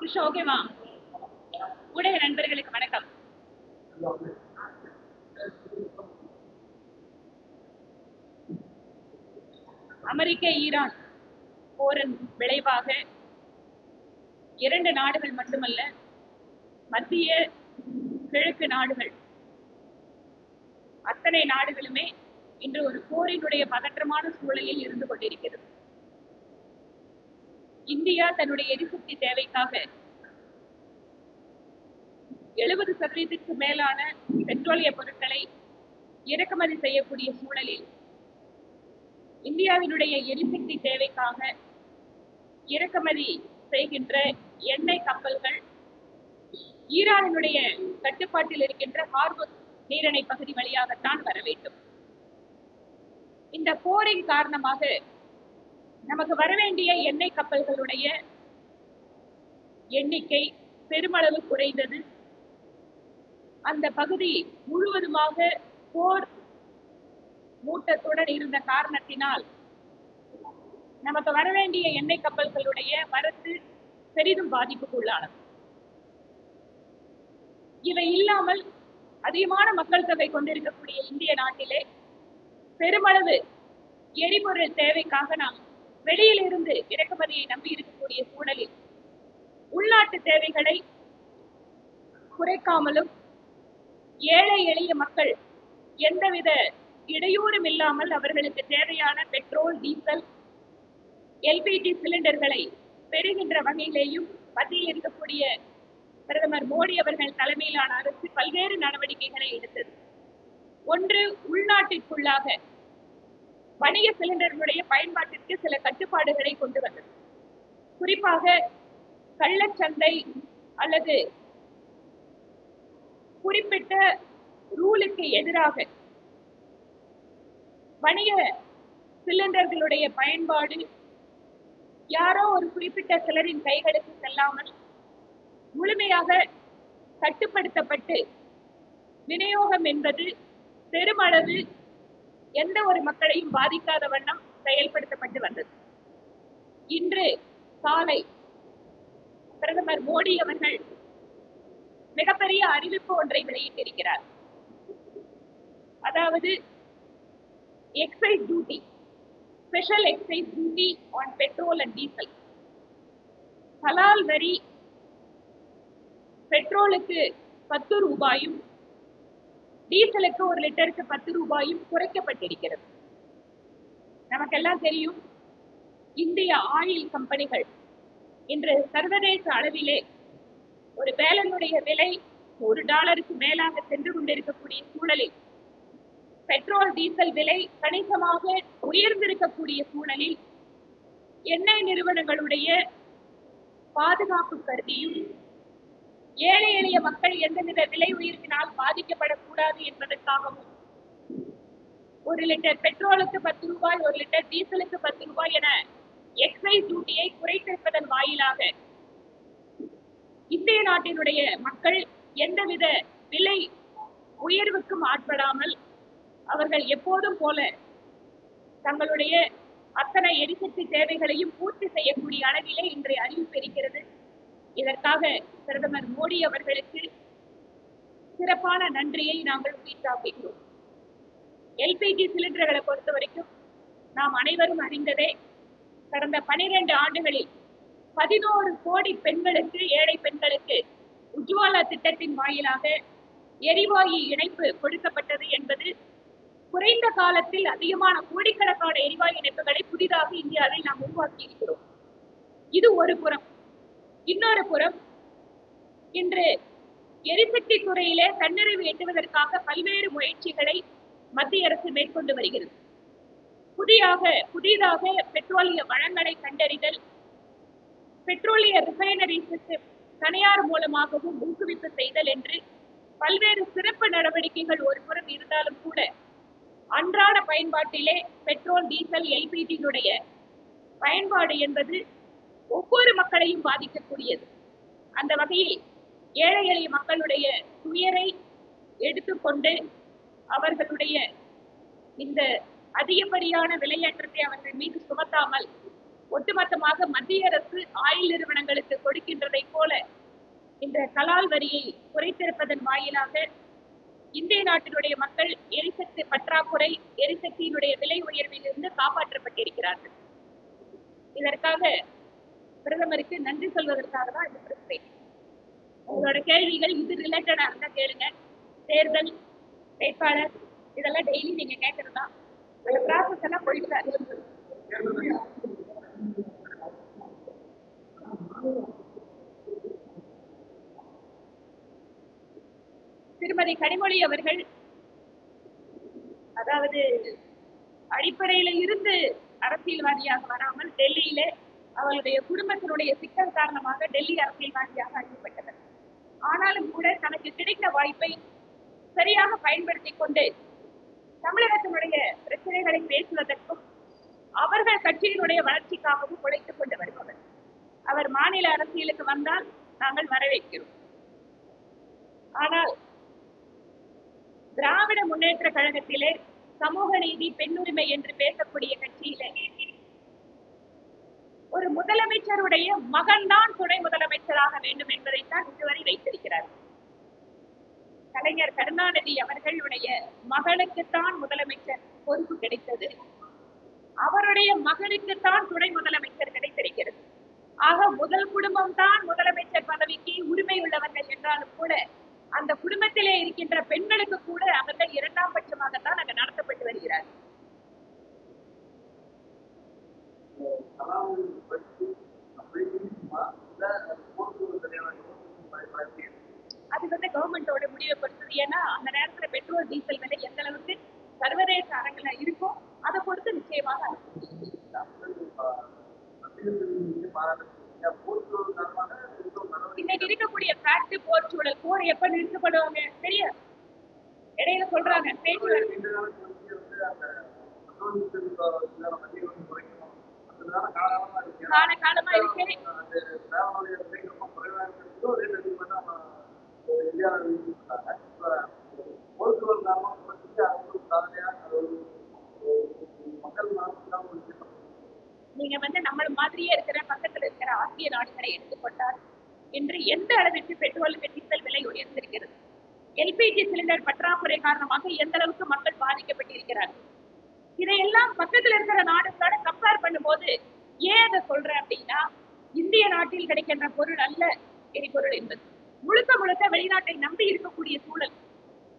புருஷன் ஓகேவா? ஊடக நண்பர்களுக்கு வணக்கம். அமெரிக்க ஈரான் போரின் விளைவாக இரண்டு நாடுகள் மட்டுமல்ல, மத்திய கிழக்கு நாடுகள் அத்தனை நாடுகளுமே இன்று ஒரு போரினுடைய பதற்றமான சூழலில் இருந்து கொண்டிருக்கிறது. இந்தியா தன்னுடைய எரிசக்தி தேவைக்காக 70% மேலான பெட்ரோலிய பொருட்களை இறக்குமதி செய்யக்கூடிய சூழலில் இந்தியாவினுடைய எரிசக்தி தேவைக்காக இறக்குமதி செய்கின்ற எண்ணெய் கப்பல்கள் ஈரானினுடைய கட்டுப்பாட்டில் இருக்கின்ற ஹார்முஸ் நீரிணை பகுதி வழியாகத்தான் வர வேண்டும். இந்த போரின் காரணமாக நமக்கு வரவேண்டிய எண்ணெய் கப்பல்களுடைய எண்ணிக்கை பெருமளவு குறைந்தது. அந்த பகுதி முழுவதுமாக போர் மூட்டத்துடன் இருந்த காரணத்தினால் நமக்கு வரவேண்டிய எண்ணெய் கப்பல்களுடைய வரத்து பெரிதும் பாதிப்புக்குள்ளானது. இவை இல்லாமல் அதிகமான மக்கள் தொகை கொண்டிருக்கக்கூடிய இந்திய நாட்டிலே பெருமளவு எரிபொருள் தேவைக்காக நாம் வெளியிலிருந்து இறக்குமதியை நம்பி இருக்கக்கூடிய சூழலில் உள்நாட்டு தேவைகளை குறைக்காமலும் ஏழை எளிய மக்கள் எந்தவித இடையூறும் இல்லாமல் அவர்களுக்கு தேவையான பெட்ரோல், டீசல், எல்பிஜி சிலிண்டர்களை பெறுகின்ற வகையிலேயும் மத்தியில் இருக்கக்கூடிய பிரதமர் மோடி அவர்கள் தலைமையிலான அரசு பல்வேறு நடவடிக்கைகளை எடுத்தது. ஒன்று, உள்நாட்டிற்குள்ளாக வணிக சிலிண்டர்களுடைய பயன்பாட்டிற்கு சில கட்டுப்பாடுகளை கொண்டு வந்தது. குறிப்பாக கள்ளச்சந்தை அல்லது குறிப்பிட்ட ரூலுக்கு எதிராக வணிக சிலிண்டர்களுடைய பயன்பாடு யாரோ ஒரு குறிப்பிட்ட சிலரின் கைகளுக்கு செல்லாமல் முழுமையாக கட்டுப்படுத்தப்பட்டு விநியோகம் என்பது பெருமளவு எந்த ஒரு மக்களையும் பாதிக்காத வண்ணம் செயல்படுத்தப்பட்டு வந்தது. இன்று காலை பிரதமர் மோடி அவர்கள் மிகப்பெரிய அறிவிப்பு ஒன்றை வெளியிட்டிருக்கிறார். அதாவது excise duty, special excise duty on petrol and diesel. கலால் வரி பெட்ரோலுக்கு 10 ரூபாயும் டீசலுக்கு 1 லிட்டருக்கு 10 ரூபாயும் குறைக்கப்பட்டிருக்கிறது. நமக்கெல்லாம் தெரியும், இந்திய ஆயில் கம்பெனிகள் இன்று சர்வதேச அளவிலே ஒரு பேலனுடைய விலை $1 மேலாக சென்று கொண்டிருக்கக்கூடிய சூழலில் பெட்ரோல், டீசல் விலை கணிசமாக உயர்ந்திருக்கக்கூடிய சூழலில் எண்ணெய் நிறுவனங்களுடைய பாதுகாப்பு கருதியும் ஏழை எளிய மக்கள் எந்தவித விலை உயர்வினால் பாதிக்கப்படக்கூடாது என்பதற்காகவும் 1 லிட்டர் பெட்ரோலுக்கு 10 ரூபாய், 1 லிட்டர் டீசலுக்கு 10 ரூபாய் என எக்ஸைஸ் டியூட்டியை குறைத்திருப்பதன் வாயிலாக இந்திய நாட்டினுடைய மக்கள் எந்தவித விலை உயர்வுக்கும் ஆட்படாமல் அவர்கள் எப்போதும் போல தங்களுடைய அத்தனை எரிசக்தி தேவைகளையும் பூர்த்தி செய்யக்கூடிய அளவிலே இன்றைய அறிவிப்பு இருக்கிறது. இதற்காக பிரதமர் மோடி அவர்களுக்கு சிறப்பான நன்றியை நாங்கள் உரித்தாக்குகிறோம். எல்பிஜி சிலிண்டர்களை பொறுத்த வரைக்கும் நாம் அனைவரும் அறிந்ததே, கடந்த 12 ஆண்டுகளில் 11 கோடி பெண்களுக்கு, ஏழை பெண்களுக்கு உஜ்வாலா திட்டத்தின் வாயிலாக எரிவாயு இணைப்பு கொடுக்கப்பட்டது என்பது குறைந்த காலத்தில் அதிகமான கோடிக்கணக்கான எரிவாயு இணைப்புகளை புதிதாக இந்தியாவில் நாம் உருவாக்கி இருக்கிறோம். இது ஒரு புறம். இன்னொரு புறம், இன்று எரிசக்தி துறையிலே தன்னிறைவு எட்டுவதற்காக பல்வேறு முயற்சிகளை மத்திய அரசு மேற்கொண்டு வருகிறது. புதிதாக பெட்ரோலிய வளங்களை கண்டறிதல், பெட்ரோலிய ரிஃபைனரிஸுக்கு தனியார் மூலமாகவும் ஊக்குவிப்பு செய்தல் என்று பல்வேறு சிறப்பு நடவடிக்கைகள் ஒரு புறம் இருந்தாலும் கூட அன்றாட பயன்பாட்டிலே பெட்ரோல், டீசல், எல்பிஜியினுடைய பயன்பாடு என்பது ஒவ்வொரு மக்களையும் பாதிக்கக்கூடியது. அந்த வகையில் ஏழை எளிய மக்களுடைய துயரை எடுத்துக்கொண்டு அவர்களுடைய இந்த அதிகப்படியான விலையேற்றத்தை அவர்கள் மீது சுமத்தாமல் ஒட்டுமொத்தமாக மத்திய அரசு ஆயில் நிறுவனங்களுக்கு கொடுக்கின்றதை போல இந்த கலால் வரியை குறைத்திருப்பதன் வாயிலாக இந்திய நாட்டினுடைய மக்கள் எரிசக்தி பற்றாக்குறை, எரிசக்தியினுடைய விலை உயர்வில் இருந்து காப்பாற்றப்பட்டிருக்கிறார்கள். இதற்காக பிரதமருக்கு நன்றி சொல்வதற்காக தான் இந்த பிரச்சனை. உங்களோட கேள்விகள் இது ரிலேட்டடா இருந்தா கேளுங்க. தேர்தல், வேட்பாளர் இதெல்லாம் டெய்லி நீங்க கேட்கறதா? அந்த ப்ராசஸ் எல்லாம் போயிட்டு திருமதி கனிமொழி அவர்கள் அதாவது அடிப்படையில இருந்து அரசியல்வாதியாக வராமல் டெல்லியில அவருடைய குடும்பத்தினுடைய சிக்கல் காரணமாக டெல்லி அரசியல்வாதியாக அறியப்பட்டவர். ஆனாலும் கூட தனக்கு கிடைத்த வாய்ப்பை சரியாக பயன்படுத்திக் கொண்டு தமிழகத்தினுடைய பிரச்சனைகளை பேசுவதற்கும் அவர்கள் கட்சியினுடைய வளர்ச்சிக்காகவும் உழைத்துக் கொண்டு வருபவர். அவர் மாநில அரசியலுக்கு வந்தால் நாங்கள் வரவேற்கிறோம். ஆனால் திராவிட முன்னேற்ற கழகத்திலே சமூக நீதி, பெண்ணுரிமை என்று பேசக்கூடிய கட்சியிலே ஒரு முதலமைச்சருடைய மகன்தான் துணை முதலமைச்சராக வேண்டும் என்பதைத்தான் இதுவரை வைத்திருக்கிறார். கலைஞர் கருணாநிதி அவர்களுடைய மகனுக்குத்தான் முதலமைச்சர் பொறுப்பு கிடைத்தது. அவருடைய மகனுக்குத்தான் துணை முதலமைச்சர் கிடைத்திருக்கிறது. ஆக முதல் குடும்பம் தான் முதலமைச்சர் பதவிக்கு உரிமை உள்ளவர்கள் என்றாலும் கூட அந்த குடும்பத்திலே இருக்கின்ற பெண்களுக்கு கூட அவர்கள் இரண்டாம் பட்சமாகத்தான் அங்கு நடத்தப்பட்டு வருகிறார். அது கவர்மெண்டோட முடிவை பொறுத்தது. ஏன்னா அந்த நேரத்துல பெட்ரோல் டீசல் விலை எந்த அளவுக்கு சர்வதேச அரங்குல இருக்கும் அதை பொறுத்து நிச்சயமாக இன்னைக்கு இருக்கக்கூடிய ஃபேக்ட் போர் சூழல் போர் எப்ப நிறுத்தப்படுவாங்க தெரியாது. இடையில சொல்றாங்க காலமா இருக்கு. நீங்க நம்மள மாதிரியே இருக்கிற பக்கத்துல இருக்கிற ஆசிய நாடுகளை எடுத்துக்கொண்டால் இன்று எந்த அளவிற்கு பெட்ரோலுக்கு டீசல் விலை உயர்ந்திருக்கிறது, எல்பிஜி சிலிண்டர் பற்றாக்குறை காரணமாக எந்த அளவுக்கு மக்கள் பாதிக்கப்பட்டிருக்கிறார்கள். இதையெல்லாம் பக்கத்துல இருக்கிற நாடுகளோட கம்பேர் பண்ணும்போது ஏன் அதை சொல்றேன் அப்படின்னா, இந்திய நாட்டில் கிடைக்கின்ற பொருள் அல்ல எரிபொருள் என்பது, முழுக்க முழுக்க வெளிநாட்டை நம்பி இருக்கக்கூடிய சூழல்.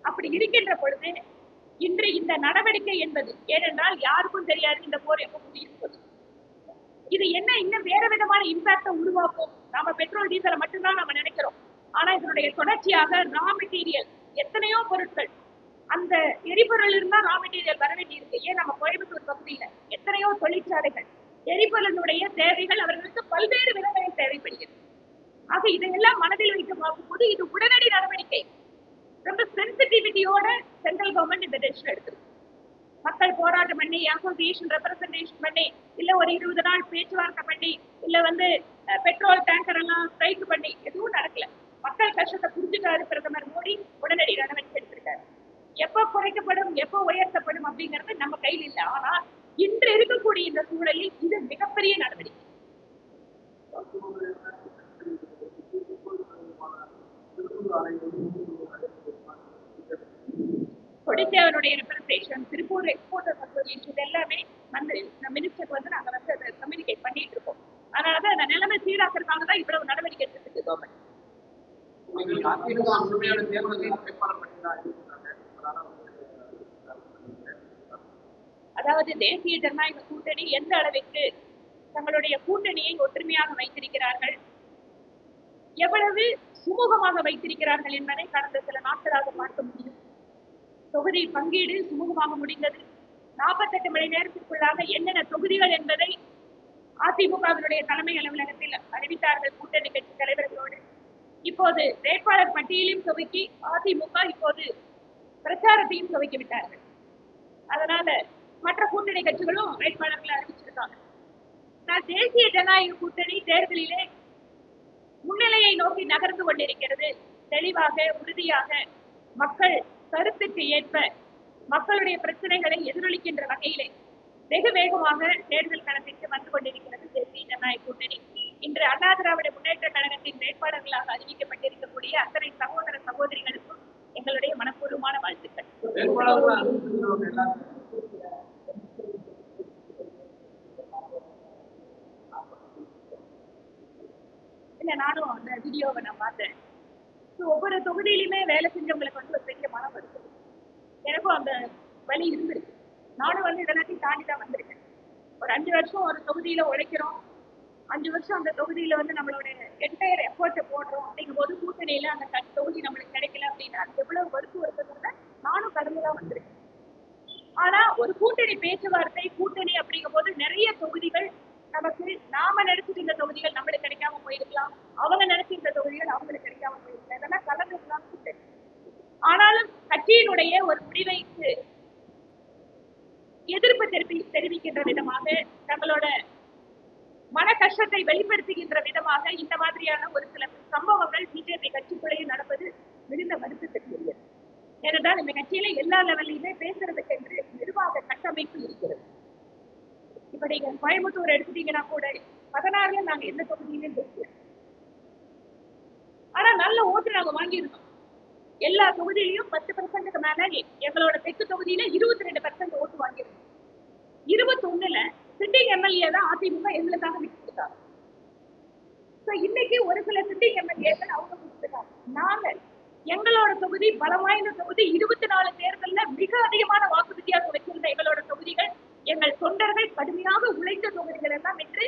அப்படி இருக்கின்ற பொழுது இன்று இந்த நடவடிக்கை என்பது, ஏனென்றால் யாருக்கும் தெரியாது இந்த போர் எப்ப முடியும். இது என்ன இன்னும் வேற விதமான இம்பாக்ட உருவாக்கும். நாம பெட்ரோல் டீசலை மட்டும்தான் நம்ம நினைக்கிறோம். ஆனா இதனுடைய தொடர்ச்சியாக ரா மெட்டீரியல் எத்தனையோ பொருட்கள், அந்த எரிபொருள் இருந்தா ரா மெட்டீரியல் வர வேண்டி இருக்கு. ஏன் நம்ம கோயம்புத்தூர் பகுதியில எத்தனையோ தொழிற்சாலைகள், எரிபொருளுடைய தேவைகள் அவர்களுக்கு பல்வேறு விதங்களில் தேவைப்படுகிறது. ஆக இதையெல்லாம் மனதில் வைத்து பார்க்கும்போது இது உடனடி நடவடிக்கை. ரொம்ப சென்சிட்டிவிட்டியோட சென்ட்ரல் கவர்மெண்ட் இந்த டெசிஷன் எடுத்து மக்கள் போராட்டம் பண்ணி, அசோசியேஷன் ரெப்ரசன்டேஷன் பண்ணி, இல்ல ஒரு 20 நாள் பேச்சுவார்த்தை பண்ணி, இல்ல பெட்ரோல் டேங்கர் எல்லாம் ஸ்ட்ரைக் பண்ணி எதுவும் நடக்கல. மக்கள் கஷ்டத்தை புரிஞ்சுட்டாரு பிரதமர் மோடி, உடனடி நடவடிக்கை எடுத்திருக்காரு. எப்ப குறைக்கப்படும், எப்ப உயர்த்தப்படும் அப்படிங்கிறது நம்ம கையில் இல்லை. ஆனா இன்று இருக்கக்கூடிய இந்த சூழலில் இது மிகப்பெரிய நடவடிக்கை. கொடித்தேவனுடைய ரெப்ரசன்டேஷன், திருப்பூர் எக்ஸ்போர்ட்டர்ஸ் அசோசியேஷன், இது எல்லாமே மினிஸ்டருக்கு நாங்க அதை கம்யூனிகேட் பண்ணிட்டு இருக்கோம். அதனாலதான் அந்த நிலைமை சீராக்கிறதுக்காக தான் இவ்வளவு நடவடிக்கை எடுத்துருக்கு கவர்மெண்ட். அதாவது தேசிய ஜனநாயக கூட்டணி எந்த அளவிற்கு தங்களுடைய கூட்டணியை ஒற்றுமையாக வைத்திருக்கிறார்கள், எவ்வளவு சுமூகமாக வைத்திருக்கிறார்கள் என்பதை கடந்த சில நாட்களாக பார்க்க முடியும். தொகுதி பங்கீடு சுமூகமாக முடிந்தது. 48 மணி நேரத்திற்குள்ளாக என்னென்ன தொகுதிகள் என்பதை அதிமுகவினுடைய தலைமை அலுவலகத்தில் அறிவித்தார்கள் கூட்டணி கட்சி தலைவர்களோடு. இப்போது வேட்பாளர் பட்டியலையும் துவக்கி அதிமுக இப்போது பிரச்சாரத்தையும் துவக்கி விட்டார்கள். அதனால மற்ற கூட்டணி கட்சிகளும் வேட்பாளர்களை அறிவிச்சிருக்காங்க. தேசிய ஜனநாயக கூட்டணி தேர்தலிலே முன்னிலையை நோக்கி நகர்ந்து கொண்டிருக்கிறது. தெளிவாக, உறுதியாக, மக்கள் கருத்துக்கு ஏற்ப மக்களுடைய பிரச்சனைகளை எதிரொலிக்கின்ற வகையிலே வெகு வேகமாக தேர்தல் களத்திற்கு வந்து கொண்டிருக்கிறது தேசிய ஜனநாயக கூட்டணி. இன்று அண்ணா திராவிட முன்னேற்ற கழகத்தின் வேட்பாளர்களாக அறிவிக்கப்பட்டிருக்கக்கூடிய அத்தனை சகோதர சகோதரிகளுக்கும் எங்களுடைய மனப்பூர்வமான வாழ்த்துக்கள். இல்ல, நானும் அந்த வீடியோவை நான் பார்த்தேன். ஒவ்வொரு தொகுதியிலுமே வேலை செஞ்சவங்களுக்கு வந்து ஒரு பெரிய மனம் இருக்கு. எனக்கும் அந்த வழி இருந்திருக்கு. நானும் வந்து இதெல்லாத்தையும் தாண்டி தான் வந்திருக்கேன். ஒரு 5 வருஷம் ஒரு தொகுதியில உழைக்கிறோம், 5 வருஷம் அந்த தொகுதியில வந்து நம்மளோட என்டையர் எஃபர்ட்டை போடுறோம் அப்படிங்கும் போது கூட்டணியில அந்த தொகுதி நம்மளுக்கு கிடைக்கல அப்படின்னா அது எவ்வளவு வருத்தம் இருக்கிறத நானும் கடந்துதான் வந்திருக்கேன். ஆனா ஒரு கூட்டணி பேச்சுவார்த்தை கூட்டணி அப்படிங்கும் போது நிறைய தொகுதிகள் நமக்கு நாம நினைச்சிட்டு இந்த தொகுதிகள் நம்மளுக்கு கிடைக்காம போயிருக்கலாம், அவங்க நினைச்சு இந்த தொகுதிகள் அவங்களுக்கு கிடைக்காம போயிருக்கலாம். இதெல்லாம் கலந்துதான் கூட்டணி. ஆனாலும் கட்சியினுடைய ஒரு முடிவைக்கு எதிர்ப்பு தெரிவிக்கின்ற விதமாக தங்களோட மன கஷ்டத்தை வெளிப்படுத்துகின்ற விதமாக இந்த மாதிரியான ஒரு சில சம்பவங்கள் பிஜேபி கட்சிக்குள்ளேயே நடப்பது மிகுந்த வருத்தத்திற்குரியது. ஏனென்றால் இந்த கட்சியில எல்லா லெவல்லையுமே பேசுறதுக்கு என்று நிர்வாக கட்டமைப்பு இருக்கிறது. இப்ப நீங்க கோயம்புத்தூர் எடுத்துட்டீங்கன்னா கூட 16ல நாங்க எந்த தொகுதியிலும் பேசல. ஆனா நல்ல ஓட்டு நாங்க வாங்கியிருந்தோம். எல்லா தொகுதியிலையும் 10% மேல எங்களோட தெற்கு தொகுதியில 22% ஓட்டு வாங்கியிருந்தோம். 21ல சிட்டிங் எம்எல்ஏ தான் அதிமுக எங்களுக்காக விட்டு கொடுத்தாங்க. இன்னைக்கு ஒரு சில சிட்டிங் எம்எல்ஏக்கள் அவங்க கொடுத்துருக்காங்க. நாங்க எங்களோட தொகுதி பலம் வாய்ந்த தொகுதி, 24 தேர்தலில் மிக அதிகமான வாக்கு வித்தியாசம் வச்சிருந்த எங்களோட தொகுதிகள், எங்கள் தொண்டர்கள் கடுமையாக உழைத்த தொகுதிகள் எல்லாம் என்று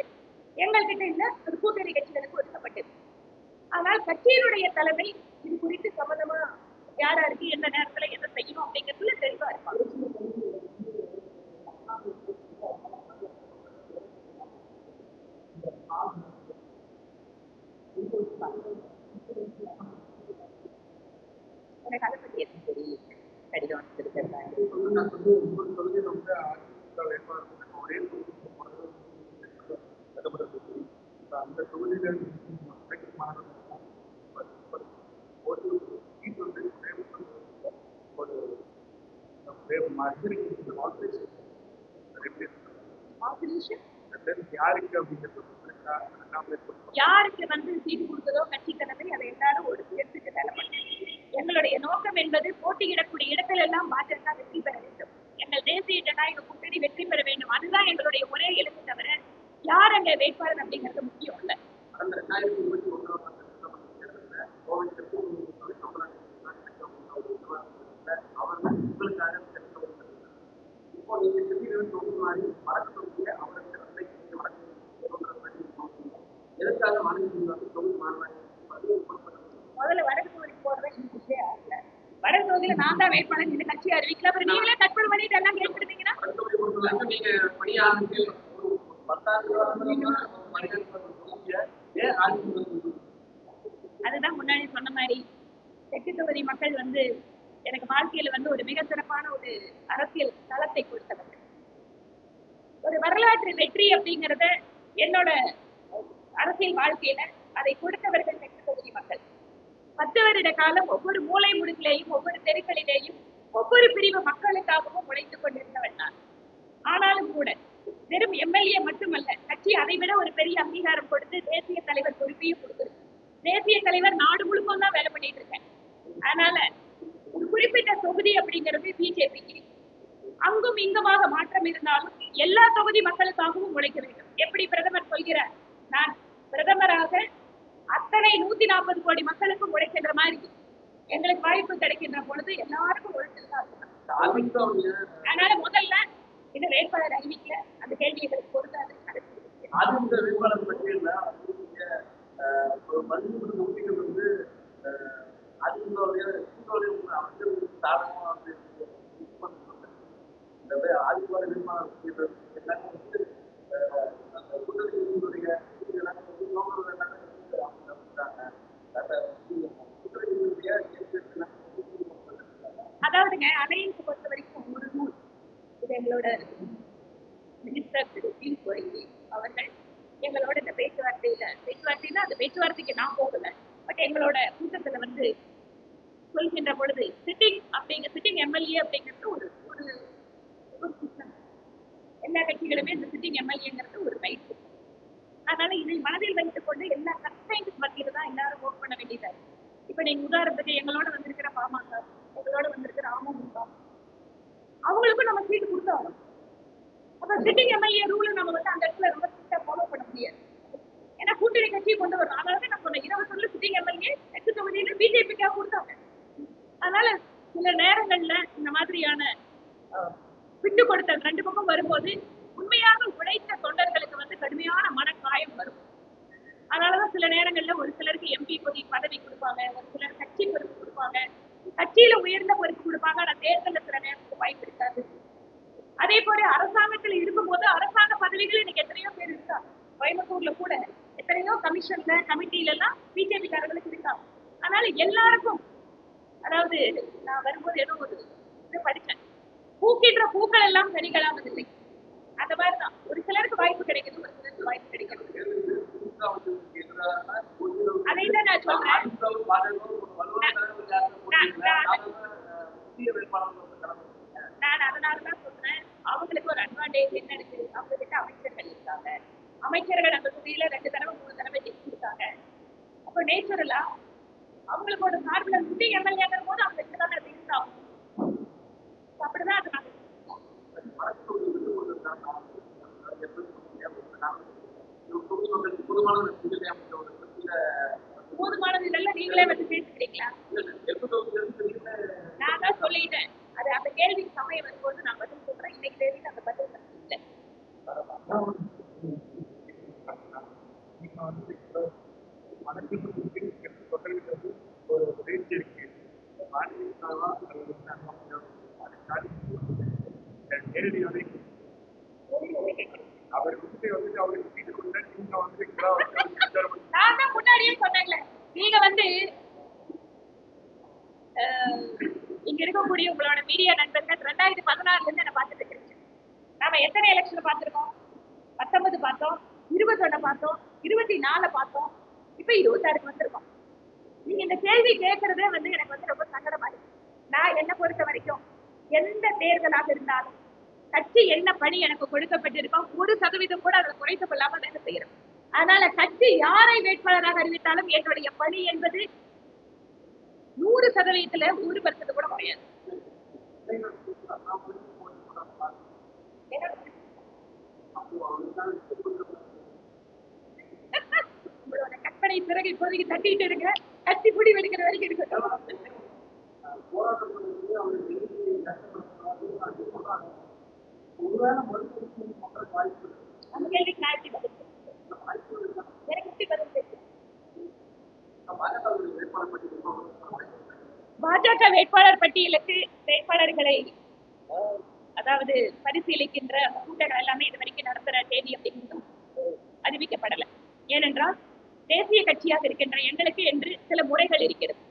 எங்கள்கிட்ட இல்ல கூட்டணி கட்சிகளுக்கு ஒதுக்கப்பட்டது. ஆனால் கட்சியினுடைய தலைமை இது குறித்து சம்பந்தமா யாராருக்கு எந்த நேரத்துல என்ன செய்யணும் அப்படிங்கிறதுல தெளிவா இருப்பாங்க. எனக்கு அதை பத்தி எதுவும் தெரியல. கடிதம் அந்த தொகுதிகள் யாருக்கு வந்து சீட்டு கொடுத்ததோ கட்சி தலைமை அதை எல்லாரும் ஒரு சேர்த்துக்கு தலைப்பட்டு எங்களுடைய நோக்கம் என்பது போட்டியிடக்கூடிய இடத்தில் எல்லாம் பாஜக வெற்றி பெற வேண்டும், எங்கள் தேசிய ஜனநாயக கூட்டணி வெற்றி பெற வேண்டும். அதுதான் எங்களுடைய ஒரே இலக்கு தவிர யார் அங்க வேட்பாளர் அப்படிங்கிறது முக்கியம் இல்ல. கடந்த 2021 முதல்ல வடக்கு தொகுதிக்கு போறதை ஈஸியே ஆகல. வடக்கு தொகுதியில நான் தான் வேட்பாளர் இந்த கட்சி அறிவிக்கல. அப்புறம் நீங்களே கற்பனை பண்ணிட்டு எல்லாம் கேட்டுருந்தீங்கன்னா அதுதான் முன்னாடி சொன்ன மாதிரி தெற்கு தொகுதி மக்கள் வந்து எனக்கு வாழ்க்கையில வந்து ஒரு மிக சிறப்பான ஒரு அரசியல் தளத்தை கொடுத்தவர்கள். ஒரு வரலாற்று வெற்றி அப்படிங்கறத என்னோட அரசியல் வாழ்க்கையில அதை கொடுத்தவர்கள் தெற்கு தொகுதி மக்கள். 10 வருட காலம் ஒவ்வொரு மூலை முடுக்கிலேயும் ஒவ்வொரு தெருக்களிலேயும் ஒவ்வொரு பிரிவு மக்களுக்காகவும் உழைத்துக் கொண்டிருந்தவன் நான். ஆனாலும் கூட வெறும் எம்எல்ஏ மட்டுமல்ல, கட்சி அதை விட ஒரு பெரிய அங்கீகாரம் கொடுத்து தேசிய தலைவர் பொறுப்பையும் கொடுத்துருக்கு. தேசிய தலைவர் நாடு முழுக்கம் தான் வேலை பண்ணிட்டு இருக்கேன். அதனால குறிப்பிட்ட தொகுதி அப்படிங்கிறது பிஜேபிக்கு அங்கும் இங்குமாக மாற்றம் இருந்தாலும் எல்லா தொகுதி மக்களுக்காகவும் உழைக்க வேண்டும். எப்படி பிரதமர் சொல்கிறார், நான் பிரதமராக அத்தனை 140 கோடி மக்களுக்கும் உழைக்கின்ற மாதிரி எங்களுக்கு வாய்ப்பு கிடைக்கின்ற பொழுது எல்லாருக்கும் உழைச்சிருந்தா இருக்கணும். அதனால முதல்ல இந்த வேட்பாளர் அறிவிக்கல, அந்த கேள்வி எங்களுக்கு பொருந்தாது. வேட்பாளர் பட்டியல வந்து அதாவதுங்க அலையன்ஸ் பொறுத்த வரைக்கும் ஒரு நூல் இது எங்களோட மினிஸ்டர் திரு பியூஷ் அவர்கள் எங்களோட இந்த பேச்சுவார்த்தைன்னா அந்த பேச்சுவார்த்தைக்கு நான் போகல, பட் எங்களோட கூட்டத்துல வந்து சொல்கின்ற பொழுது சிட்டிங் எம்எல்ஏ அப்படிங்கிறது ஒரு எல்லா கட்சிகளுமே இந்த சிட்டிங் எம்எல்ஏங்கிறது ஒரு ரைட். அதனால இதை மனதில் வைத்துக் கொண்டு எல்லா கன்ஸ்ட்ரைன்ட்ஸ் மத்தியில தான் எல்லாரும் ஓட் பண்ண வேண்டியதா இருக்கு. இப்ப நீங்க உதாரணத்துக்கு எங்களோட வந்திருக்கிற பாமக, எங்களோட வந்திருக்கிற அமமுக, அவங்களுக்கும் நம்ம சீட்டு கொடுத்தாகணும். அப்ப சிட்டிங் எம்எல்ஏ ரூல நம்ம வந்து அந்த இடத்துல ரொம்ப ஸ்ட்ரிக்டா ஃபாலோ பண்ண முடியாது. ஏன்னா கூட்டணி கட்சியை கொண்டு வரணும். அதனால நான் சொன்னேன் 20 சிட்டிங் எம்எல்ஏ 8 தொகுதியில பிஜேபிக்காக கொடுத்தாங்க. அதனால சில நேரங்கள்ல இந்த மாதிரியான விட்டு கொடுத்த ரெண்டு பக்கம் வரும்போது உண்மையாக உழைத்த தொண்டர்களுக்கு வந்து கடுமையான மனக்காயம் வரும். அதனாலதான் சில நேரங்கள்ல ஒரு சிலருக்கு எம்பி பதவி கொடுப்பாங்க, ஒரு சிலர் கட்சி பொறுப்பு கொடுப்பாங்க, கட்சியில உயர்ந்த பொறுப்பு கொடுப்பாங்க. ஆனா தேர்தலில் சில நேரத்துக்கு வாய்ப்பு இருக்காது. அதே போல அரசாங்கத்தில் இருக்கும்போது அரசாங்க பதவிகள் இன்னைக்கு எத்தனையோ பேர் இருக்காங்க. கோயம்புத்தூர்ல கூட எத்தனையோ கமிஷன்ல கமிட்டில எல்லாம் பிஜேபி காரர்களுக்கு இருக்காங்க. அதனால எல்லாருக்கும், அதாவது நான் வரும்போது ஏதோ ஒரு இது படிச்சேன், பூக்கின்ற பூக்கள் எல்லாம் கனிகளாவதில்லை. அந்த மாதிரிதான் ஒரு சிலருக்கு வாய்ப்பு கிடைக்குது, ஒரு சிலருக்கு வாய்ப்பு கிடைக்கிறது. அதைதான் நான் சொல்றேன். நான் அதனாலதான் சொல்றேன், அவங்களுக்கு ஒரு அட்வான்டேஜ் என்ன இருக்கு, அவங்க கிட்ட அமைச்சர்கள் இருக்காங்க. அமைச்சர்கள் அந்த தொகுதியில 2 தடவை 3 தடவை ஜெயிச்சிருக்காங்க. அப்போ நேச்சுரலா அவங்களுக்கு ஒரு சார்பில் சிட்டி எம்எல்ஏங்கிற போது அவங்க கிட்டதான் அது இருந்தாகும். அப்படிதான் அது நாங்க போதுமானது இல்லைல்ல, நீங்களே வந்து பேசிக்கிறீங்களா? நான் தான் சொல்லிட்டேன், அது அந்த கேள்விக்கு சமயம் வரும்போது நான் பதில் சொல்றேன். இன்னைக்கு தேதிக்கு அந்த பதில் இல்லை. நான் தான் முன்னாடியே சொன்னேன்ல, நீங்க வந்து இங்க இருக்கக்கூடிய உங்களோட மீடியா நண்பர்கள் 2016 இருந்து என்ன பார்த்துட்டு இருக்கீங்க. நாம எத்தனை எலெக்ஷன் பார்த்திருக்கோம்? 19 பார்த்தோம், 21 பார்த்தோம், 24 பார்த்தோம், இப்ப 26 வந்திருக்கோம். நீங்க இந்த கேள்வி கேட்கறதே வந்து எனக்கு வந்து ரொம்ப சங்கடமா இருக்கு. நான் என்ன பொறுத்த வரைக்கும் எந்த தேர்தலாக இருந்தாலும் கட்சி என்ன பணி எனக்கு கொடுக்கப்பட்டிருக்கோம் 1% கூட அதை குறைத்து கொள்ளாம வேலை செய்யறோம். அதனால கட்சி யாரை வேட்பாளராக அறிவித்தாலும் என்னுடைய பணி என்பது 100%ல 1% கூட குறையாது. உங்களோட கற்பனை பிறகு இப்போதைக்கு தட்டிட்டு இருங்க, கட்சி புடி வெடிக்கிற வரைக்கும் இருக்கட்டும். அந்த கேள்விக்கு நான் எப்படி பதில் எனக்கு எப்படி பதில் தெரியும்? பாஜக வேட்பாளர் பட்டியலுக்கு வேட்பாளர்களை அதாவது பரிசீலிக்கின்ற கூட்டங்கள் எல்லாமே இது வரைக்கும் நடத்துற தேதி அப்படிங்கிறது அறிவிக்கப்படல. ஏனென்றால் தேசிய கட்சியாக இருக்கின்ற எங்களுக்கு என்று சில முறைகள் இருக்கிறது.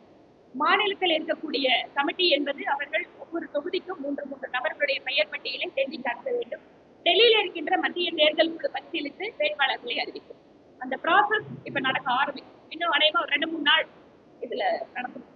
மாநிலத்தில் இருக்கக்கூடிய கமிட்டி என்பது அவர்கள் ஒவ்வொரு தொகுதிக்கும் 3 நபர்களுடைய பெயர் பட்டியலை தேதி காட்ட வேண்டும். டெல்லியில் இருக்கின்ற மத்திய தேர்தல் குழு பரிசீலித்து வேட்பாளர்களை அறிவிக்கும். அந்த ப்ராசஸ் இப்ப நடக்க ஆரம்பிக்கும். இன்னும் அநேகமா 2-3 நாள் இதுல நடக்கும்.